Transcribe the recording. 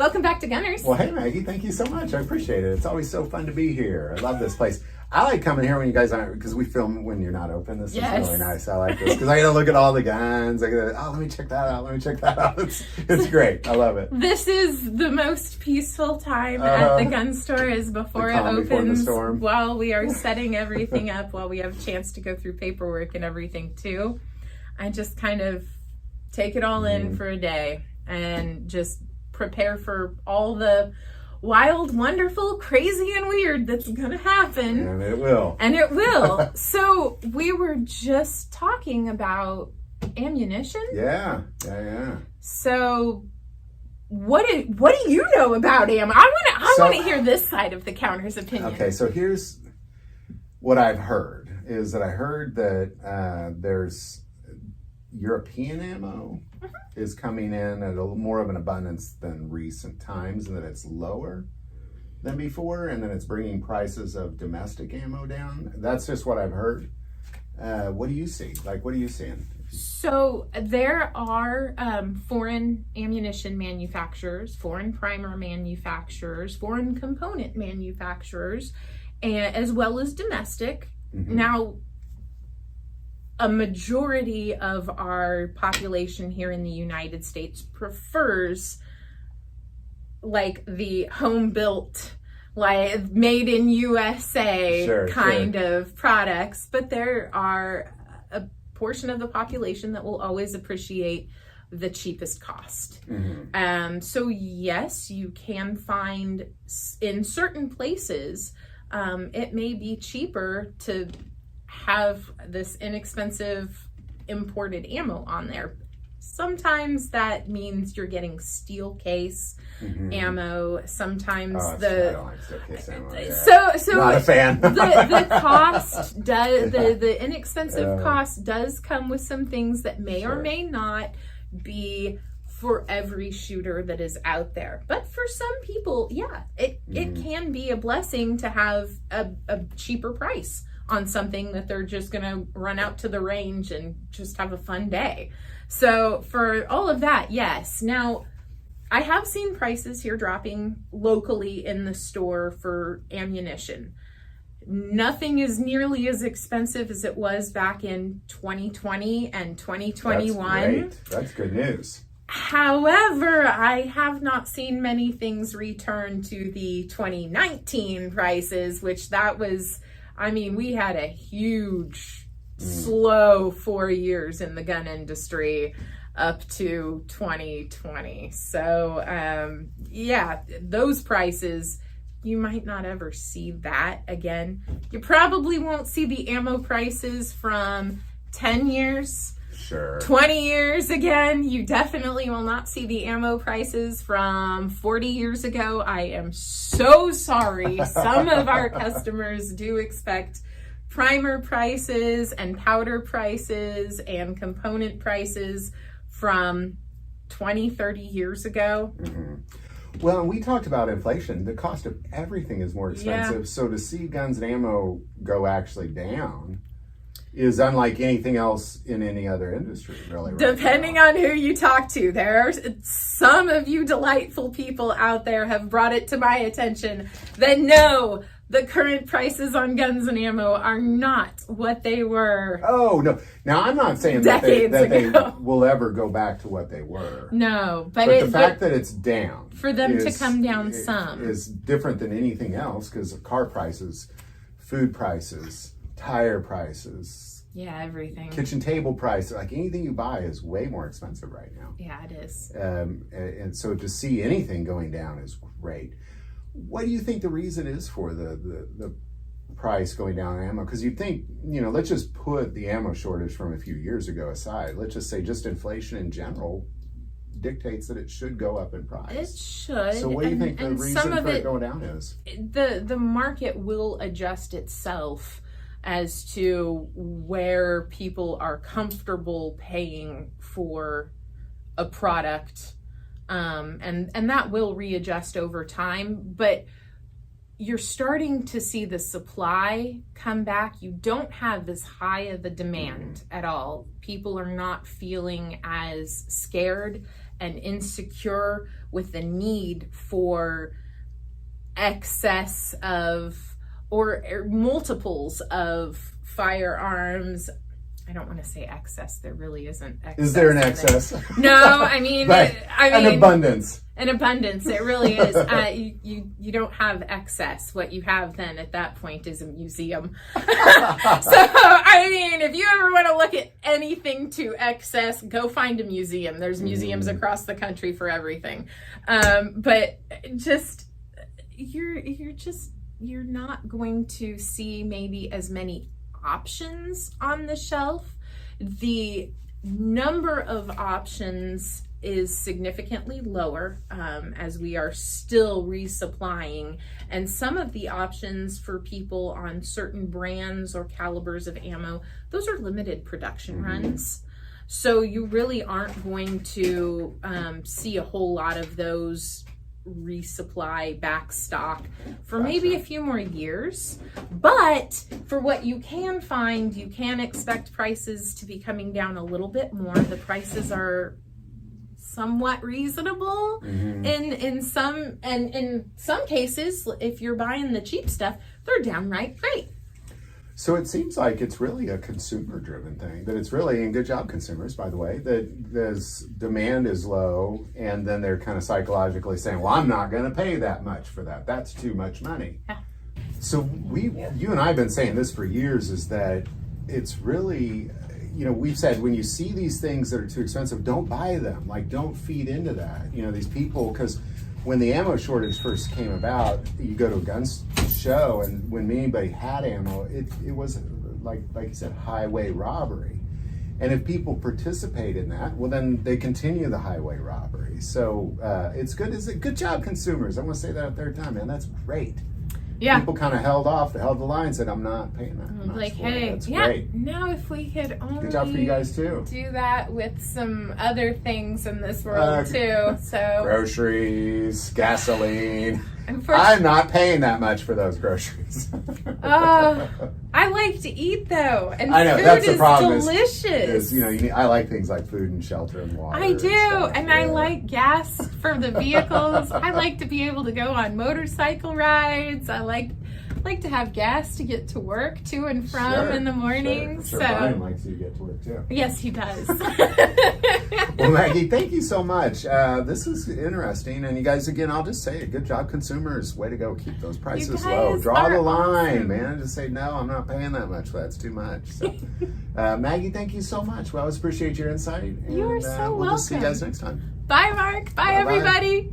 Welcome back to Gunners. Well, hey, Maggie, thank you so much. I appreciate it. It's always so fun to be here. I love this place. I like coming here when you guys aren't, because we film when you're not open. This is really nice. I like this because I get to look at all the guns. I get to, let me check that out. Let me check that out. It's great. I love it. This is the most peaceful time at the gun store is before it opens, while we are setting everything up, while we have a chance to go through paperwork and everything too. I just kind of take it all in for a day and just prepare for all the wild, wonderful, crazy, and weird that's gonna happen. And it will. And it will. So we were just talking about ammunition. Yeah. So what do you know about ammo? I want to hear this side of the counter's opinion. Okay, so here's what I've heard is that I heard that there's European ammo is coming in at a little more of an abundance than recent times, and that it's lower than before, and then it's bringing prices of domestic ammo down. That's just what I've heard. What do you see? Like, what are you seeing? So there are foreign ammunition manufacturers, foreign primer manufacturers, foreign component manufacturers, and as well as domestic. Now, a majority of our population here in the United States prefers like the home built, like made in USA of products, but there are a portion of the population that will always appreciate the cheapest cost. So yes, you can find in certain places, it may be cheaper to have this inexpensive imported ammo on there. Sometimes that means you're getting steel case ammo. Sometimes I don't like steel case ammo. So not a fan. the cost does the inexpensive cost does come with some things that may or may not be for every shooter that is out there. But for some people, it can be a blessing to have a cheaper price on something that they're just going to run out to the range and just have a fun day. So for all of that, yes. Now, I have seen prices here dropping locally in the store for ammunition. Nothing is nearly as expensive as it was back in 2020 and 2021. That's great. That's good news. However, I have not seen many things return to the 2019 prices, which that was... I mean, we had a huge, slow 4 years in the gun industry up to 2020. So, those prices, you might not ever see that again. You probably won't see the ammo prices from 10 years. 20 years again. You definitely will not see the ammo prices from 40 years ago. I am so sorry. Some of our customers do expect primer prices and powder prices and component prices from 20, 30 years ago. Well, we talked about inflation. The cost of everything is more expensive. So to see guns and ammo go actually down is unlike anything else in any other industry, really. Depending on who you talk to. There are some of you delightful people out there have brought it to my attention that no, the current prices on guns and ammo are not what they were. Oh, no. Now, I'm not saying that they will ever go back to what they were. No. But the fact that it's down. For them to come down some. Is different than anything else because of car prices, food prices, tire prices. Yeah, everything. Kitchen table price, like anything you buy is way more expensive right now. Yeah, it is. And so to see anything going down is great. What do you think the reason is for the price going down on ammo? Because you'd think, let's just put the ammo shortage from a few years ago aside. Let's just say just inflation in general dictates that it should go up in price. It should. So what do you think the reason for it going down is? The market will adjust itself as to where people are comfortable paying for a product. And that will readjust over time, but you're starting to see the supply come back. You don't have as high of a demand at all. People are not feeling as scared and insecure with the need for excess of or multiples of firearms. I don't want to say excess. There really isn't excess. Is there an excess? No, I mean, an abundance. An abundance. It really is. You don't have excess. What you have then at that point is a museum. So, I mean, if you ever want to look at anything to excess, go find a museum. There's museums across the country for everything. But just, you're not going to see maybe as many options on the shelf. The number of options is significantly lower as we are still resupplying, and some of the options for people on certain brands or calibers of ammo, those are limited production runs, so you really aren't going to see a whole lot of those resupply back stock for maybe a few more years. But for what you can find, you can expect prices to be coming down a little bit more. The prices are somewhat reasonable in some cases. If you're buying the cheap stuff, they're downright great. So it seems like it's really a consumer-driven thing, that it's really, and good job consumers, by the way, that there's demand is low, and then they're kind of psychologically saying, well, I'm not going to pay that much for that. That's too much money. Yeah. So you and I have been saying this for years, is that it's really, we've said when you see these things that are too expensive, don't buy them. Like, don't feed into that. These people, because when the ammo shortage first came about, you go to a gun show, and when anybody had ammo, it was like you said, highway robbery. And if people participate in that, well, then they continue the highway robbery. So it's good. Good job, consumers. I want to say that a third time, man. That's great. Yeah. People kind of held the line, said, I'm not paying that much. Like, hey, that's great. Now if we could only good job for you guys too. Do that with some other things in this world too. So groceries, gasoline. I'm not paying that much for those groceries. I like to eat though, and I know food that's the is problem. Delicious. I like things like food and shelter and water. I do, and I like gas for the vehicles. I like to be able to go on motorcycle rides. I like to have gas to get to work to and from in the morning. Sure. Brian likes you to get to work too. Yes, he does. Well, Maggie, thank you so much. This is interesting, and you guys, again, I'll just say it. Good job, consumers. Way to go. Keep those prices low. Draw the line, awesome. Man. Just say, no, I'm not paying that much. That's too much. So, Maggie, thank you so much. We always appreciate your insight. You are so welcome. We'll just see you guys next time. Bye, Mark. Bye, everybody.